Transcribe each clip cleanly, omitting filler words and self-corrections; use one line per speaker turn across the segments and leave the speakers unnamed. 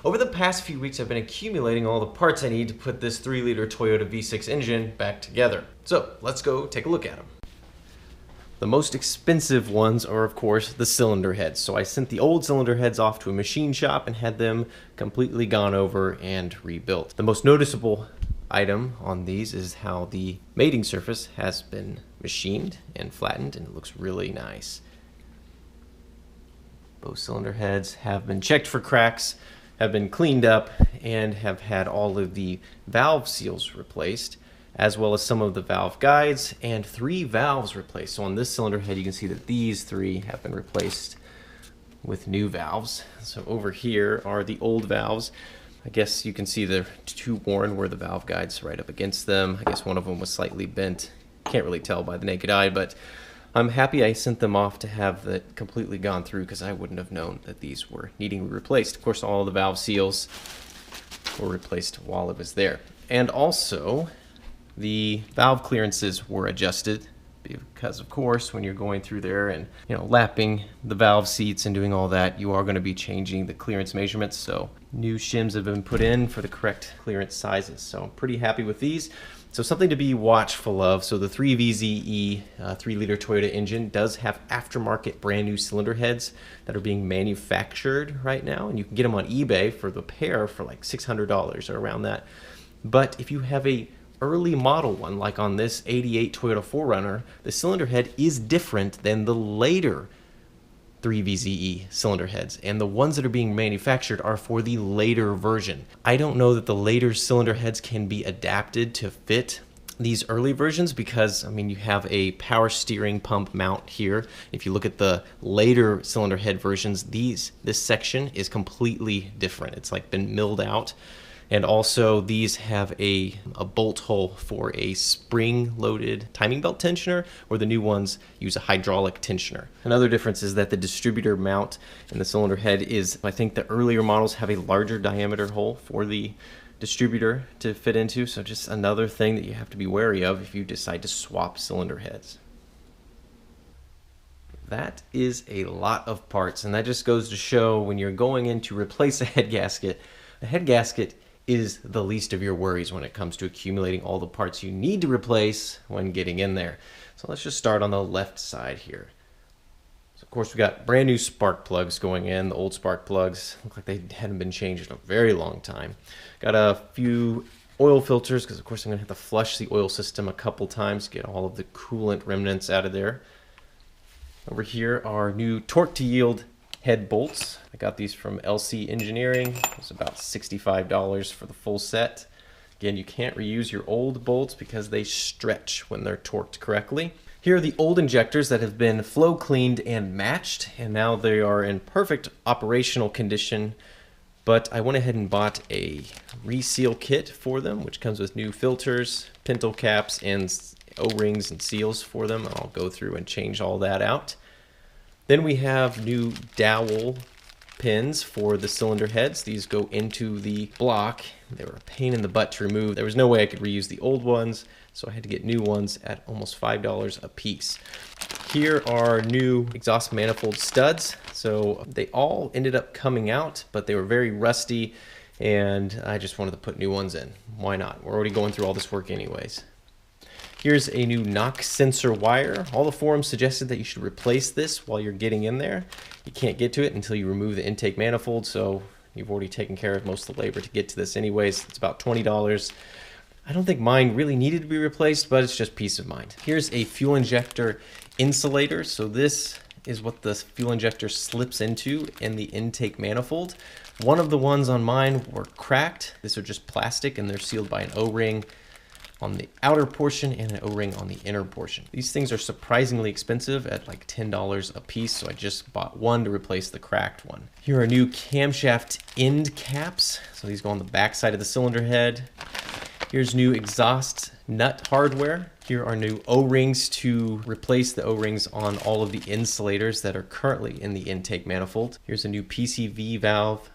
Over the past few weeks, I've been accumulating all the parts I need to put this 3-liter Toyota V6 engine back together. So let's go take a look at them. The most expensive ones are, of course, the cylinder heads. So I sent the old cylinder heads off to a machine shop and had them completely gone over and rebuilt. The most noticeable item on these is how the mating surface has been machined and flattened, and it looks really nice. Both cylinder heads have been checked for cracks, have been cleaned up, and have had all of the valve seals replaced, as well as some of the valve guides, and 3 valves replaced. So on this cylinder head, you can see that these 3 have been replaced with new valves. So over here are the old valves. I guess you can see the 2 worn where the valve guides right up against them. I guess one of them was slightly bent. Can't really tell by the naked eye, but I'm happy I sent them off to have that completely gone through, because I wouldn't have known that these were needing to be replaced. Of course, all the valve seals were replaced while it was there. And also, the valve clearances were adjusted because, of course, when you're going through there and lapping the valve seats and doing all that, you are going to be changing the clearance measurements. So new shims have been put in for the correct clearance sizes. So I'm pretty happy with these. So something to be watchful of. So the 3VZE 3-liter Toyota engine does have aftermarket brand new cylinder heads that are being manufactured right now, and you can get them on eBay for the pair for like $600 or around that. But if you have a early model one, like on this 88 Toyota 4Runner, the cylinder head is different than the later 3VZE cylinder heads, and the ones that are being manufactured are for the later version. I don't know that the later cylinder heads can be adapted to fit these early versions, because you have a power steering pump mount here. If you look at the later cylinder head versions, this section is completely different. It's like been milled out. And also these have a bolt hole for a spring-loaded timing belt tensioner, where the new ones use a hydraulic tensioner. Another difference is that the distributor mount in the cylinder head is, I think the earlier models have a larger diameter hole for the distributor to fit into, so just another thing that you have to be wary of if you decide to swap cylinder heads. That is a lot of parts, and that just goes to show when you're going in to replace a head gasket is the least of your worries when it comes to accumulating all the parts you need to replace when getting in there. So let's just start on the left side here. So of course we got brand new spark plugs going in. The old spark plugs look like they hadn't been changed in a very long time. Got a few oil filters, because of course I'm going to have to flush the oil system a couple times to get all of the coolant remnants out of there. Over here are new torque to yield head bolts. I got these from LC Engineering. It was about $65 for the full set. Again, you can't reuse your old bolts because they stretch when they're torqued correctly. Here are the old injectors that have been flow cleaned and matched, and now they are in perfect operational condition. But I went ahead and bought a reseal kit for them, which comes with new filters, pintle caps, and O-rings and seals for them. I'll go through and change all that out. Then we have new dowel pins for the cylinder heads. These go into the block. They were a pain in the butt to remove. There was no way I could reuse the old ones, so I had to get new ones at almost $5 a piece. Here are new exhaust manifold studs. So they all ended up coming out, but they were very rusty, and I just wanted to put new ones in. Why not? We're already going through all this work anyways. Here's a new knock sensor wire. All the forums suggested that you should replace this while you're getting in there. You can't get to it until you remove the intake manifold, so you've already taken care of most of the labor to get to this anyways. It's about $20. I don't think mine really needed to be replaced, but it's just peace of mind. Here's a fuel injector insulator. So this is what the fuel injector slips into in the intake manifold. One of the ones on mine were cracked. These are just plastic, and they're sealed by an O-ring on the outer portion and an O-ring on the inner portion. These things are surprisingly expensive at like $10 a piece, so I just bought one to replace the cracked one. Here are new camshaft end caps. So these go on the back side of the cylinder head. Here's new exhaust nut hardware. Here are new O-rings to replace the O-rings on all of the insulators that are currently in the intake manifold. Here's a new PCV valve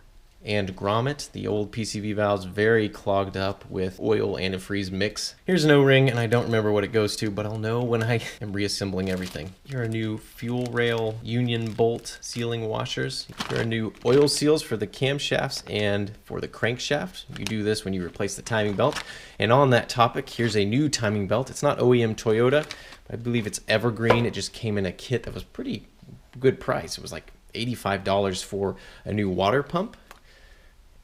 and grommet. The old PCV valve's very clogged up with oil antifreeze mix. Here's an O-ring, and I don't remember what it goes to, but I'll know when I am reassembling everything. Here are new fuel rail union bolt sealing washers. Here are new oil seals for the camshafts and for the crankshaft. You do this when you replace the timing belt. And on that topic, here's a new timing belt. It's not OEM Toyota. I believe it's Evergreen. It just came in a kit that was pretty good price. It was like $85 for a new water pump,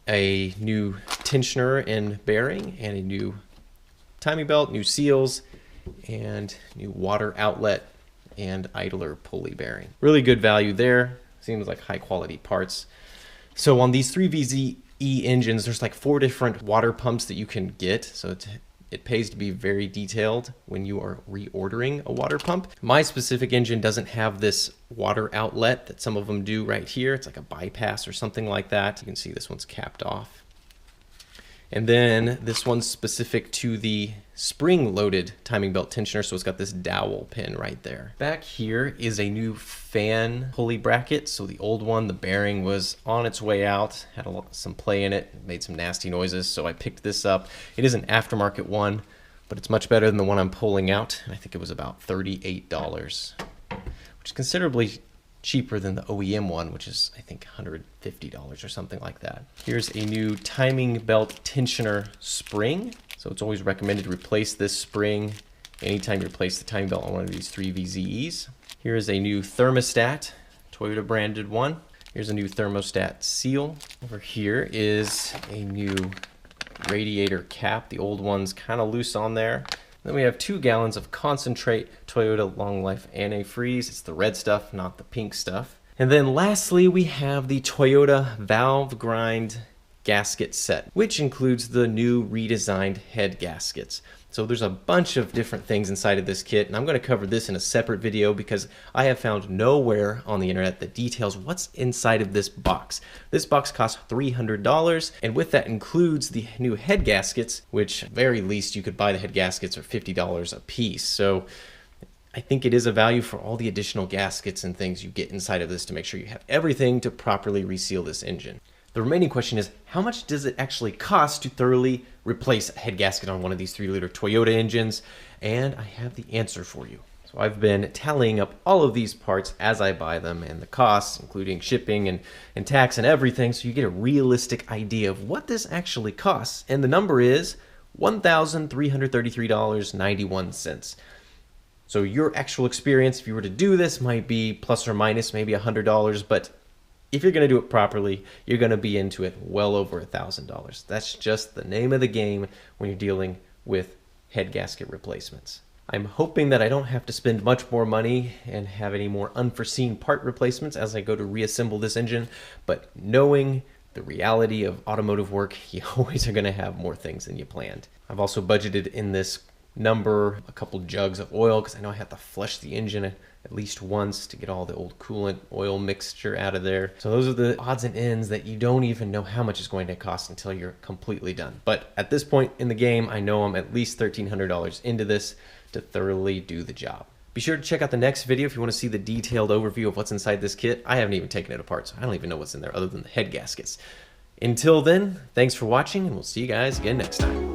a new tensioner and bearing, and a new timing belt, new seals, and new water outlet and idler pulley bearing. Really good value there. Seems like high quality parts. So on these 3VZE engines, there's like 4 different water pumps that you can get. So it pays to be very detailed when you are reordering a water pump. My specific engine doesn't have this water outlet that some of them do right here. It's like a bypass or something like that. You can see this one's capped off. And then this one's specific to the spring-loaded timing belt tensioner, so it's got this dowel pin right there. Back here is a new fan pulley bracket. So the old one, the bearing was on its way out, had some play in it, made some nasty noises, so I picked this up. It is an aftermarket one, but it's much better than the one I'm pulling out. I think it was about $38, which is considerably cheaper than the OEM one, which is I think $150 or something like that. Here's a new timing belt tensioner spring. So it's always recommended to replace this spring anytime you replace the timing belt on one of these 3VZEs. Here is a new thermostat, Toyota branded one. Here's a new thermostat seal. Over here is a new radiator cap. The old one's kind of loose on there. Then we have 2 gallons of concentrate Toyota Long Life Antifreeze. It's the red stuff, not the pink stuff. And then lastly, we have the Toyota valve grind gasket set, which includes the new redesigned head gaskets. So there's a bunch of different things inside of this kit, and I'm going to cover this in a separate video because I have found nowhere on the internet that details what's inside of this box. This box costs $300, and with that includes the new head gaskets, which at very least you could buy the head gaskets for $50 a piece. So I think it is a value for all the additional gaskets and things you get inside of this to make sure you have everything to properly reseal this engine. The remaining question is, how much does it actually cost to thoroughly replace a head gasket on one of these 3-liter Toyota engines? And I have the answer for you. So I've been tallying up all of these parts as I buy them and the costs, including shipping and tax and everything, so you get a realistic idea of what this actually costs. And the number is $1,333.91. So your actual experience, if you were to do this, might be plus or minus maybe $100, but if you're going to do it properly, you're going to be into it well over $1,000. That's just the name of the game when you're dealing with head gasket replacements. I'm hoping that I don't have to spend much more money and have any more unforeseen part replacements as I go to reassemble this engine, but knowing the reality of automotive work, you always are going to have more things than you planned. I've also budgeted in this number a couple jugs of oil because I know I have to flush the engine at least once to get all the old coolant oil mixture out of there. So those are the odds and ends that you don't even know how much it's going to cost until you're completely done. But at this point in the game, I know I'm at least $1,300 into this to thoroughly do the job. Be sure to check out the next video if you want to see the detailed overview of what's inside this kit. I haven't even taken it apart, so I don't even know what's in there other than the head gaskets. Until then, thanks for watching, and we'll see you guys again next time.